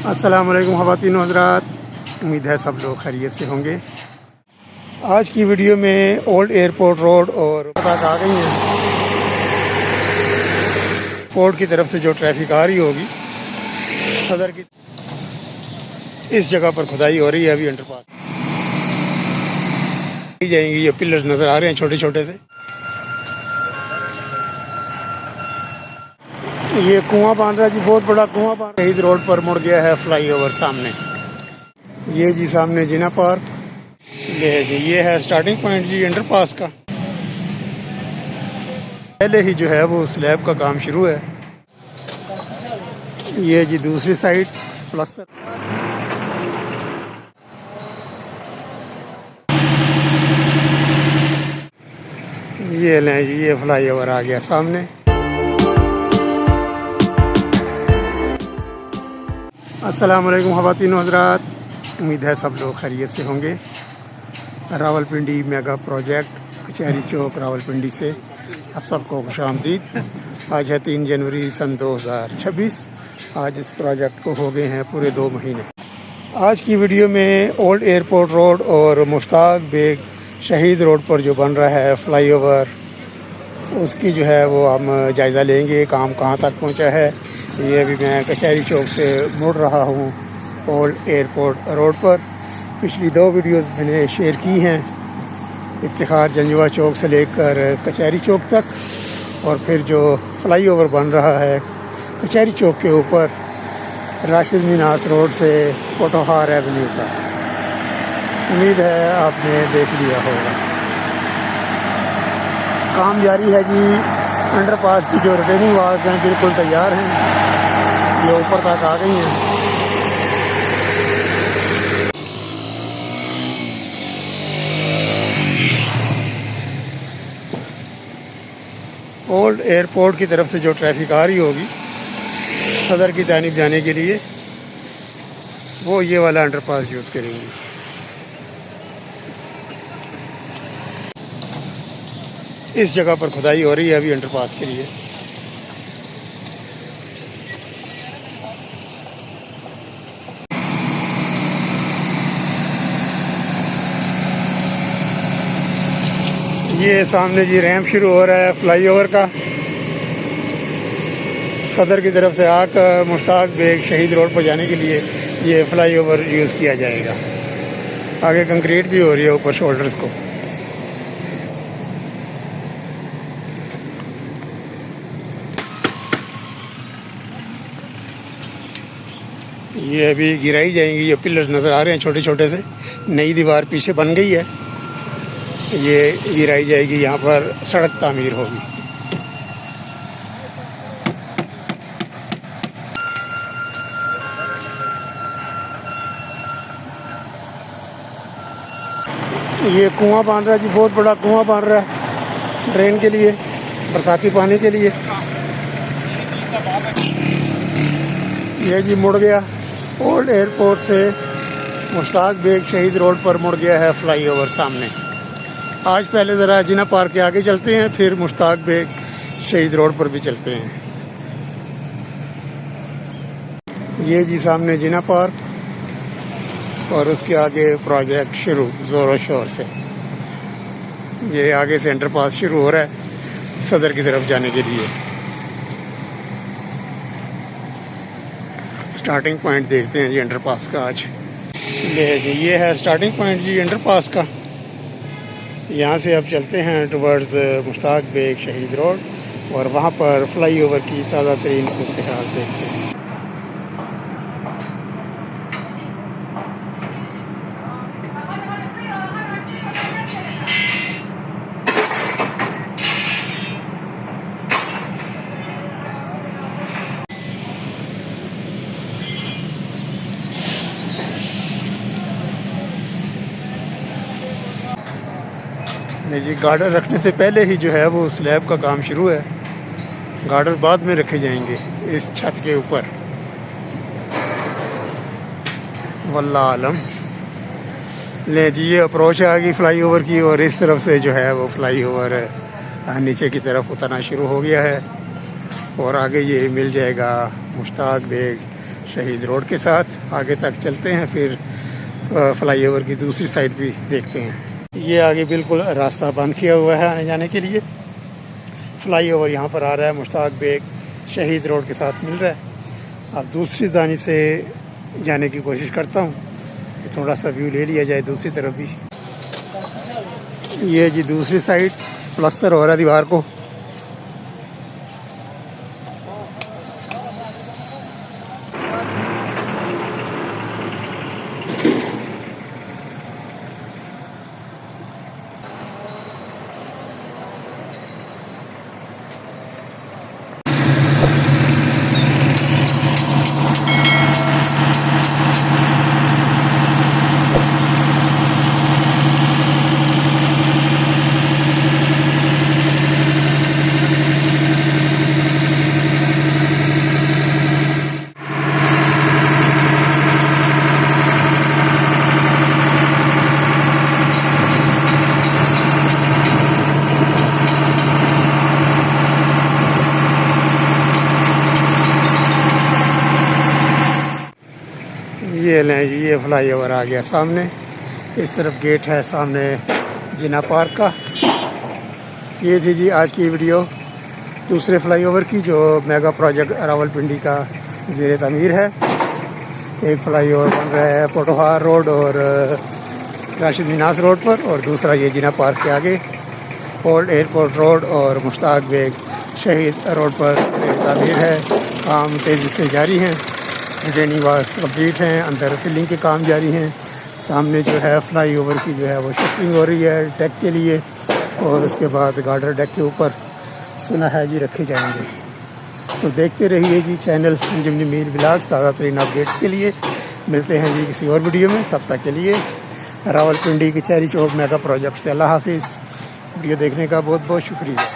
अस्सलाम वालेकुम ख़वातीन हज़रात, उम्मीद है सब लोग खैरियत से होंगे। आज की वीडियो में ओल्ड एयरपोर्ट रोड और तक आ गई हैं। पोर्ट की तरफ से जो ट्रैफिक आ रही होगी सदर की, इस जगह पर खुदाई हो रही है अभी अंडरपास जाएंगी। ये पिलर नज़र आ रहे हैं छोटे छोटे से। ये कुआं बांध रहा है जी, बहुत बड़ा कुआं बांध। शहीद रोड पर मुड़ गया है फ्लाईओवर सामने। ये जी सामने जिना पार्क जी, ये है स्टार्टिंग पॉइंट जी अंडरपास का। पहले ही जो है वो स्लैब का काम शुरू है। ये जी दूसरी साइड प्लास्टर। ये लें जी, ये फ्लाईओवर आ गया सामने। अस्सलाम वालेकुम ख़वातीन हज़रात, उम्मीद है सब लोग खैरियत से होंगे। रावलपिंडी मेगा प्रोजेक्ट कचहरी चौक रावलपिंडी से आप सबको खुशामदीद। आज है 3 जनवरी सन 2026। आज इस प्रोजेक्ट को हो गए हैं पूरे 2 महीने। आज की वीडियो में ओल्ड एयरपोर्ट रोड और मुश्ताक बेग शहीद रोड पर जो बन रहा है फ्लाईओवर, उसकी जो है वो हम जायज़ा लेंगे, काम कहाँ तक पहुँचा है। ये अभी मैं कचहरी चौक से मुड़ रहा हूँ ओल्ड एयरपोर्ट रोड पर। पिछली 2 वीडियोस मैंने शेयर की हैं, इफ्तिखार जंजवा चौक से लेकर कचहरी चौक तक, और फिर जो फ्लाईओवर बन रहा है कचहरी चौक के ऊपर राशिद मिनास रोड से पोटोहार एवेन्यू का। उम्मीद है आपने देख लिया होगा। काम जारी है जी। अंडरपास की जो रिटेनिंग वाल्स हैं बिल्कुल तैयार हैं, ये ऊपर तक आ गई हैं। ओल्ड एयरपोर्ट की तरफ से जो ट्रैफिक आ रही होगी सदर की जानिब जाने के लिए, वो ये वाला अंडरपास यूज़ करेंगे। इस जगह पर खुदाई हो रही है अभी अंडरपास के लिए। ये सामने जी रैंप शुरू हो रहा है फ्लाईओवर का। सदर की तरफ से आकर मुश्ताक बेग शहीद रोड पर जाने के लिए ये फ्लाईओवर यूज़ किया जाएगा। आगे कंक्रीट भी हो रही है ऊपर शोल्डर्स को। ये अभी गिराई जाएंगी। ये पिलर नज़र आ रहे हैं छोटे छोटे से। नई दीवार पीछे बन गई है, ये गिराई जाएगी। यहाँ पर सड़क तामीर होगी। ये कुआं बांध रहा है जी, बहुत बड़ा कुआं बांध रहा है ड्रेन के लिए, बरसाती पानी के लिए। ये जी मुड़ गया ओल्ड एयरपोर्ट से मुश्ताक बेग शहीद रोड पर मुड़ गया है फ्लाईओवर सामने। आज पहले ज़रा जिना पार्क के आगे चलते हैं, फिर मुश्ताक बेग शहीद रोड पर भी चलते हैं। ये जी सामने जिना पार्क और उसके आगे प्रोजेक्ट शुरू ज़ोरों शोर से। ये आगे से अंडरपास शुरू हो रहा है सदर की तरफ जाने के लिए। स्टार्टिंग पॉइंट देखते हैं जी अंडरपास का। आज ये है स्टार्टिंग पॉइंट जी अंडरपास का। यहाँ से अब चलते हैं टुवर्ड्स मुश्ताक बेग शहीद रोड, और वहाँ पर फ्लाईओवर की ताज़ा तरीन सूरत हाल देखते हैं। नहीं जी, गार्डर रखने से पहले ही जो है वो स्लैब का काम शुरू है। गार्डर बाद में रखे जाएंगे इस छत के ऊपर। वल्लाह आलम। ले जी, ये अप्रोच आ गई फ्लाईओवर की, और इस तरफ से जो है वो फ्लाईओवर नीचे की तरफ उतरना शुरू हो गया है। और आगे ये मिल जाएगा मुश्ताक बेग शहीद रोड के साथ आगे तक चलते हैं, फिर फ्लाईओवर की दूसरी साइड भी देखते हैं। ये आगे बिल्कुल रास्ता बंद किया हुआ है आने जाने के लिए। फ्लाईओवर यहाँ पर आ रहा है, मुश्ताक बेग शहीद रोड के साथ मिल रहा है। अब दूसरी जानिब से जाने की कोशिश करता हूँ कि थोड़ा सा व्यू ले लिया जाए दूसरी तरफ भी। ये जी दूसरी साइड प्लस्तर हो रहा है दीवार को। ये लें जी, ये फ्लाईओवर आ गया सामने। इस तरफ गेट है सामने जिना पार्क का। ये थी जी आज की वीडियो दूसरे फ्लाईओवर की, जो मेगा प्रोजेक्ट रावलपिंडी का ज़ेर तमीर है। एक फ्लाईओवर बन रहा है पोटोहार रोड और राशिद मिनास रोड पर, और दूसरा ये जिना पार्क के आगे ओल्ड एयरपोर्ट रोड और मुश्ताक बेग शहीद रोड पर तमीर है। काम तेज़ी से जारी हैं, रिटेनिंग वाल्स कंप्लीट हैं, अंदर फिलिंग के काम जारी हैं। सामने जो है फ्लाईओवर की जो है वो शिफ्टिंग हो रही है डेक के लिए, और उसके बाद गार्डर डेक के ऊपर सुना है जी रखे जाएंगे। तो देखते रहिए जी चैनल अंजुम मीर व्लॉग्स ताज़ा तरीन अपडेट्स के लिए। मिलते हैं जी किसी और वीडियो में, तब तक के लिए रावलपिंडी कचहरी चौक मेगा प्रोजेक्ट से अल्लाह हाफिज़। वीडियो देखने का बहुत बहुत शुक्रिया।